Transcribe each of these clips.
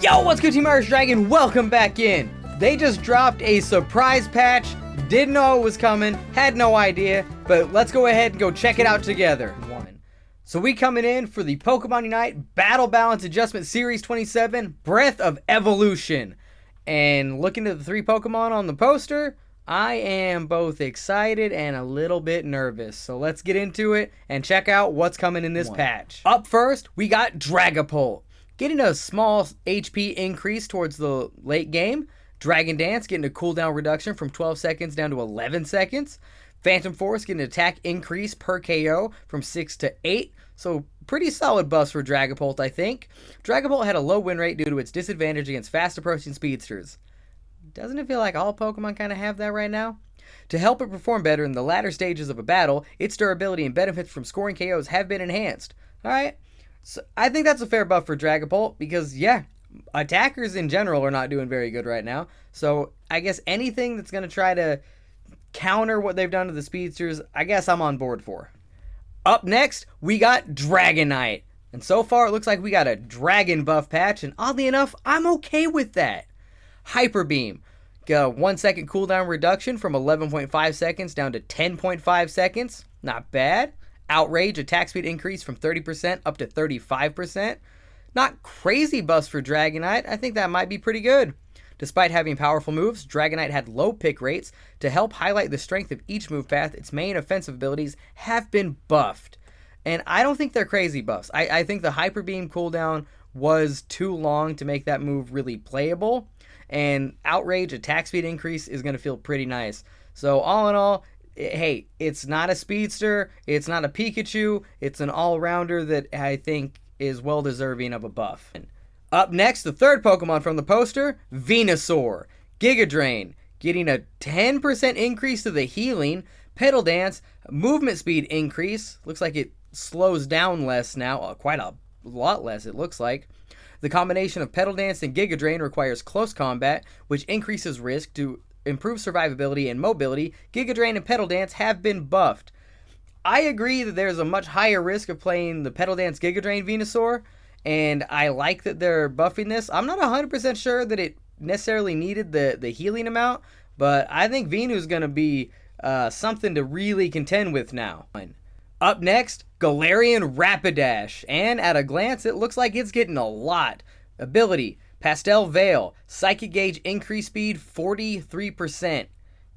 Yo, what's good, Team Irish Dragon? Welcome back in. They just dropped a surprise patch. Didn't know it was coming, had no idea, but let's go ahead and go check it out together. So we coming in for the Pokemon Unite Battle Balance Adjustment Series 27, Breath of Evolution. And looking at the three Pokemon on the poster, I am both excited and a little bit nervous. So let's get into it and check out what's coming in this patch. Up first, we got Dragapult, getting a small HP increase towards the late game. Dragon Dance getting a cooldown reduction from 12 seconds down to 11 seconds. Phantom Force getting an attack increase per KO from 6 to 8. So pretty solid buffs for Dragapult, I think. Dragapult had a low win rate due to its disadvantage against fast approaching speedsters. Doesn't it feel like all Pokemon kind of have that right now? To help it perform better in the latter stages of a battle, its durability and benefits from scoring KOs have been enhanced. Alright, so I think that's a fair buff for Dragapult because, yeah, attackers in general are not doing very good right now. So I guess anything that's going to try to counter what they've done to the speedsters, I guess I'm on board for. Up next, we got Dragonite. And so far, it looks like we got a dragon buff patch, and oddly enough, I'm okay with that. Hyper Beam. Got a 1 second cooldown reduction from 11.5 seconds down to 10.5 seconds. Not bad. Outrage, attack speed increase from 30% up to 35%. Not crazy buffs for Dragonite. I think that might be pretty good. Despite having powerful moves, Dragonite had low pick rates. To help highlight the strength of each move path, its main offensive abilities have been buffed. And I don't think they're crazy buffs. I think the Hyper Beam cooldown was too long to make that move really playable. And Outrage, attack speed increase, is going to feel pretty nice. So all in all, hey, it's not a speedster, it's not a Pikachu, it's an all-rounder that I think is well-deserving of a buff. Up next, the third Pokemon from the poster, Venusaur. Giga Drain, getting a 10% increase to the healing. Petal Dance, movement speed increase. Looks like it slows down less now, quite a lot less it looks like. The combination of Petal Dance and Giga Drain requires close combat, which increases risk. To improve survivability and mobility, Giga Drain and Petal Dance have been buffed. I agree that there's a much higher risk of playing the Petal Dance Giga Drain Venusaur, and I like that they're buffing this. I'm not 100% sure that it necessarily needed the healing amount, but I think Venu's going to be something to really contend with now. Up next, Galarian Rapidash, and at a glance, it looks like it's getting a lot. Ability, Pastel Veil, Psychic Gauge increase speed 43%.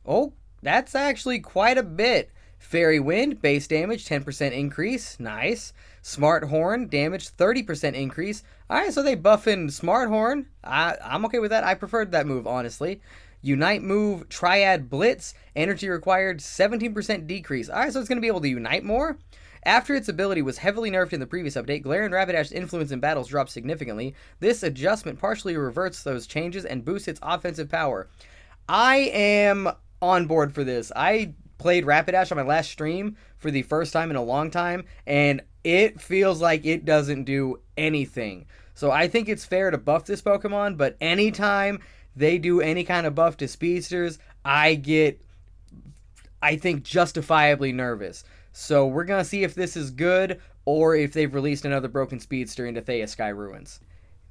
Oh, that's actually quite a bit. Fairy Wind, base damage 10% increase, nice. Smart Horn, damage 30% increase. Alright, so they buffing Smart Horn. I'm okay with that. I preferred that move, honestly. Unite move, Triad Blitz, energy required 17% decrease. Alright, so it's going to be able to unite more. After its ability was heavily nerfed in the previous update, Galarian Rapidash's influence in battles dropped significantly. This adjustment partially reverts those changes and boosts its offensive power. I am on board for this. I played Rapidash on my last stream for the first time in a long time, and it feels like it doesn't do anything. So I think it's fair to buff this Pokemon, but anytime they do any kind of buff to speedsters, I get, I think, justifiably nervous. So we're going to see if this is good or if they've released another broken speedster into Thea Sky Ruins.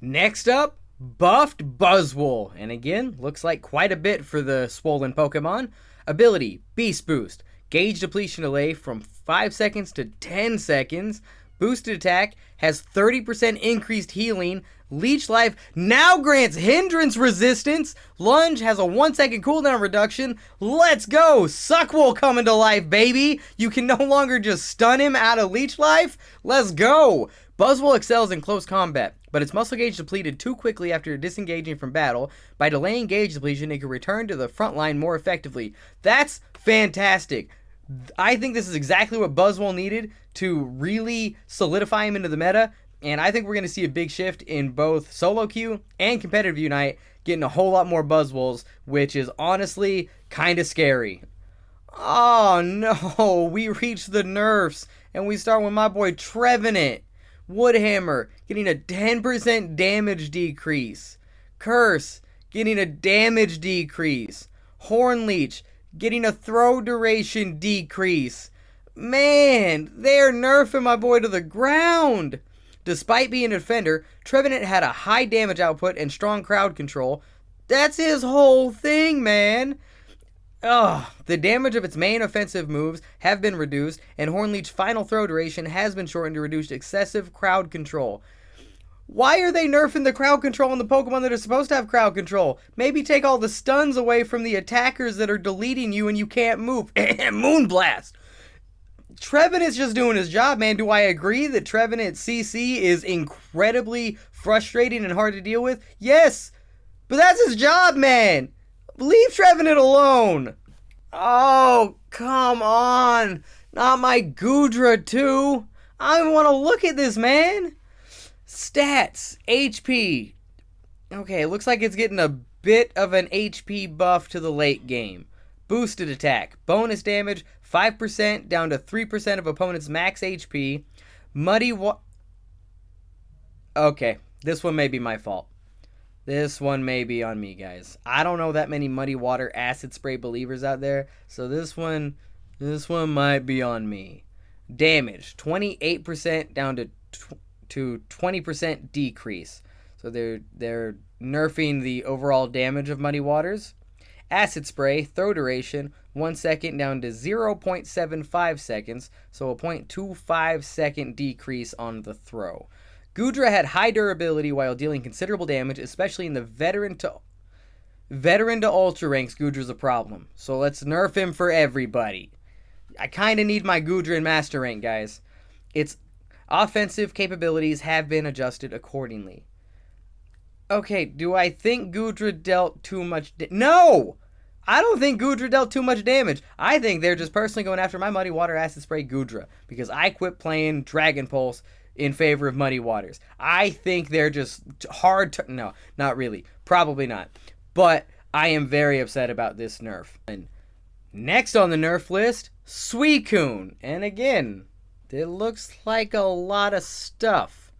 Next up, buffed Buzzwole. And again, looks like quite a bit for the swollen Pokemon. Ability, Beast Boost. Gauge depletion delay from 5 seconds to 10 seconds. Boosted attack has 30% increased healing. Leech Life now grants hindrance resistance. Lunge has a 1 second cooldown reduction. Let's go! Suckwole coming to life, baby! You can no longer just stun him out of Leech Life. Let's go! Buzzwole excels in close combat, but its muscle gauge depleted too quickly after disengaging from battle. By delaying gauge depletion, it can return to the front line more effectively. That's fantastic. I think this is exactly what Buzzwole needed to really solidify him into the meta, and I think we're going to see a big shift in both solo queue and competitive Unite, getting a whole lot more Buzzwoles, which is honestly kind of scary. Oh no, we reached the nerfs, and we start with my boy Trevenant. Woodhammer getting a 10% damage decrease. Curse getting a damage decrease. Hornleech getting a throw duration decrease. Man, they're nerfing my boy to the ground. Despite being a defender, Trevenant had a high damage output and strong crowd control. That's his whole thing, man. Ugh. The damage of its main offensive moves have been reduced, and Hornleech's final throw duration has been shortened to reduce excessive crowd control. Why are they nerfing the crowd control on the Pokemon that are supposed to have crowd control? Maybe take all the stuns away from the attackers that are deleting you and you can't move. Moonblast! Trevenant's just doing his job, man. Do I agree that Trevenant CC is incredibly frustrating and hard to deal with? Yes! But that's his job, man! Leave Trevenant alone! Oh, come on! Not my Goodra, too! I don't want to look at this, man! Stats, HP. Okay, it looks like it's getting a bit of an HP buff to the late game. Boosted attack. Bonus damage, 5% down to 3% of opponent's max HP. Okay, this one may be my fault. This one may be on me, guys. I don't know that many Muddy Water Acid Spray believers out there, so this one might be on me. Damage, 28% down to 20% decrease. So they're nerfing the overall damage of Muddy Waters. Acid Spray, throw duration, 1 second down to 0.75 seconds, so a 0.25 second decrease on the throw. Goodra had high durability while dealing considerable damage, especially in the veteran to ultra ranks. Goodra's a problem, so let's nerf him for everybody. I kind of need my Goodra in master rank, guys. Its offensive capabilities have been adjusted accordingly. Okay, do I think Goodra dealt too much No! I don't think Goodra dealt too much damage. I think they're just personally going after my Muddy Water Acid Spray Goodra because I quit playing Dragon Pulse in favor of Muddy Waters. I think they're just no, not really. Probably not. But I am very upset about this nerf. And next on the nerf list, Suicune. And again, it looks like a lot of stuff.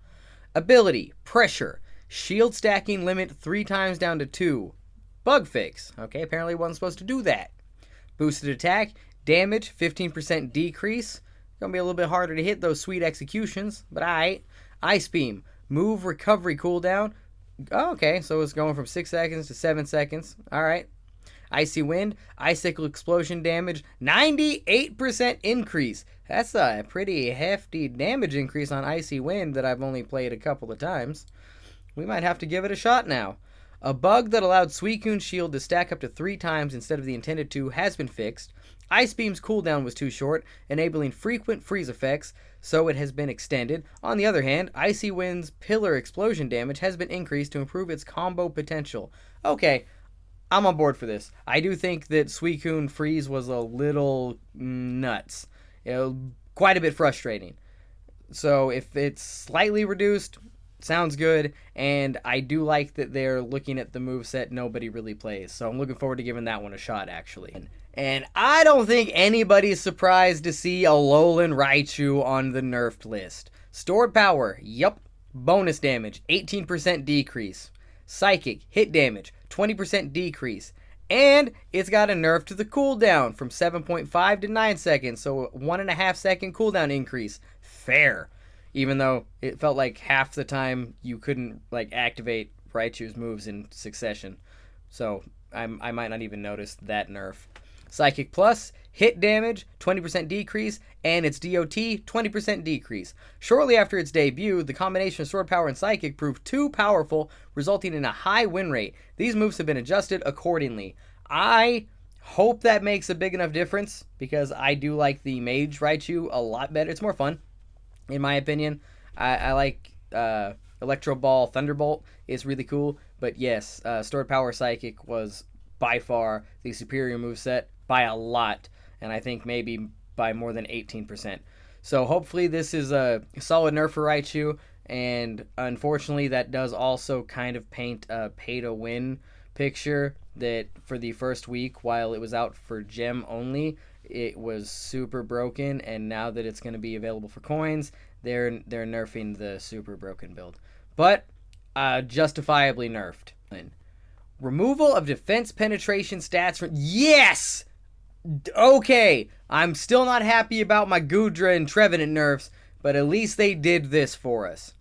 Ability, Pressure. Shield stacking limit 3 times down to 2. Bug Fix. Okay, apparently wasn't supposed to do that. Boosted attack. Damage, 15% decrease. Gonna be a little bit harder to hit those sweet executions, but alright. Ice Beam. Move recovery cooldown. Oh, okay, so it's going from 6 seconds to 7 seconds. Alright. Icy Wind. Icicle Explosion damage. 98% increase. That's a pretty hefty damage increase on Icy Wind that I've only played a couple of times. We might have to give it a shot now. A bug that allowed Suicune's shield to stack up to 3 times instead of the intended 2 has been fixed. Ice Beam's cooldown was too short, enabling frequent freeze effects, so it has been extended. On the other hand, Icy Wind's pillar explosion damage has been increased to improve its combo potential. Okay, I'm on board for this. I do think that Suicune freeze was a little nuts. Quite a bit frustrating. So if it's slightly reduced, sounds good, and I do like that they're looking at the moveset nobody really plays, so I'm looking forward to giving that one a shot, actually. And I don't think anybody's surprised to see Alolan Raichu on the nerfed list. Stored power, yup. Bonus damage, 18% decrease. Psychic, hit damage, 20% decrease. And it's got a nerf to the cooldown from 7.5 to 9 seconds, so a 1.5 second cooldown increase. Fair. Even though it felt like half the time you couldn't activate Raichu's moves in succession. So I might not even notice that nerf. Psychic Plus, hit damage, 20% decrease, and its DOT, 20% decrease. Shortly after its debut, the combination of Sword Power and Psychic proved too powerful, resulting in a high win rate. These moves have been adjusted accordingly. I hope that makes a big enough difference, because I do like the Mage Raichu a lot better. It's more fun, in my opinion. I like Electro Ball Thunderbolt is really cool, but yes, Stored Power Psychic was by far the superior moveset by a lot, and I think maybe by more than 18%. So hopefully this is a solid nerf for Raichu, and unfortunately that does also kind of paint a pay-to-win picture that for the first week, while it was out for gem only, it was super broken, and now that it's going to be available for coins, they're nerfing the super broken build. But justifiably nerfed. Removal of defense penetration stats from... Yes! Okay, I'm still not happy about my Goodra and Trevenant nerfs, but at least they did this for us.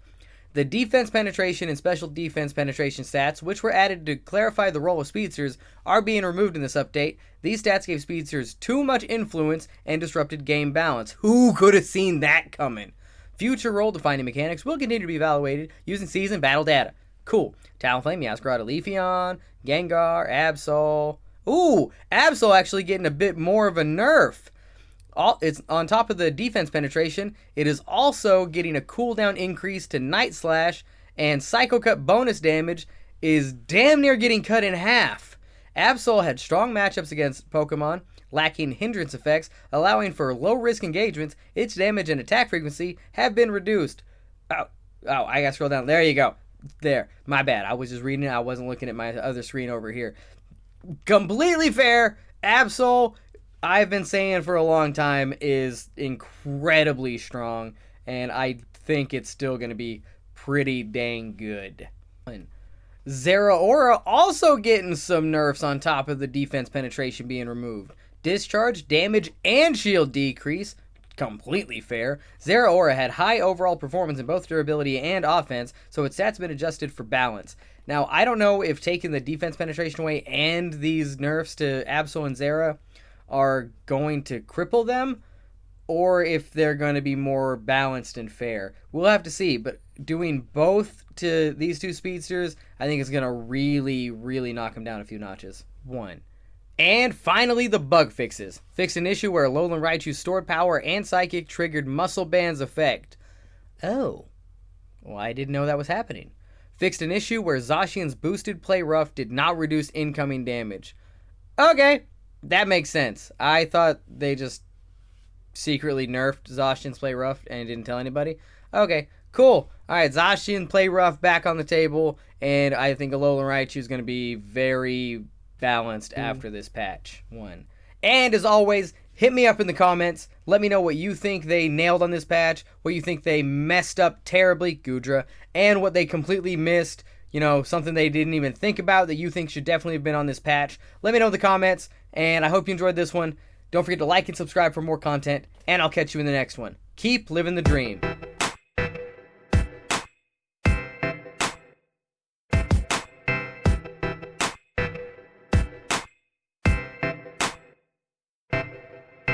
The defense penetration and special defense penetration stats, which were added to clarify the role of speedsters, are being removed in this update. These stats gave speedsters too much influence and disrupted game balance. Who could have seen that coming? Future role-defining mechanics will continue to be evaluated using season battle data. Cool. Talonflame, Yaskarada, Leafeon, Gengar, Absol. Ooh, Absol actually getting a bit more of a nerf. It's on top of the defense penetration, it is also getting a cooldown increase to Night Slash, and Psycho Cut bonus damage is damn near getting cut in half. Absol had strong matchups against Pokemon, lacking hindrance effects, allowing for low-risk engagements. Its damage and attack frequency have been reduced. Oh, I gotta scroll down. There you go. There. My bad. I was just reading it. I wasn't looking at my other screen over here. Completely fair. Absol, I've been saying for a long time, is incredibly strong, and I think it's still going to be pretty dang good. Zeraora also getting some nerfs on top of the defense penetration being removed. Discharge, damage, and shield decrease. Completely fair. Zeraora had high overall performance in both durability and offense, so its stats have been adjusted for balance. Now, I don't know if taking the defense penetration away and these nerfs to Absol and Zera are going to cripple them, or if they're going to be more balanced and fair. We'll have to see, but doing both to these two speedsters, I think is going to really, really knock them down a few notches. 1. And finally, the bug fixes. Fixed an issue where Alolan Raichu's stored power and Psychic triggered Muscle Band's effect. Oh. Well, I didn't know that was happening. Fixed an issue where Zacian's boosted Play Rough did not reduce incoming damage. Okay. That makes sense. I thought they just secretly nerfed Zacian's Play Rough and didn't tell anybody. Okay, cool. Alright, Zacian Play Rough back on the table, and I think Alolan Raichu is going to be very balanced after this patch. 1. And as always, hit me up in the comments. Let me know what you think they nailed on this patch, what you think they messed up terribly, Goodra, and what they completely missed. You know, something they didn't even think about that you think should definitely have been on this patch. Let me know in the comments, and I hope you enjoyed this one. Don't forget to like and subscribe for more content, and I'll catch you in the next one. Keep living the dream.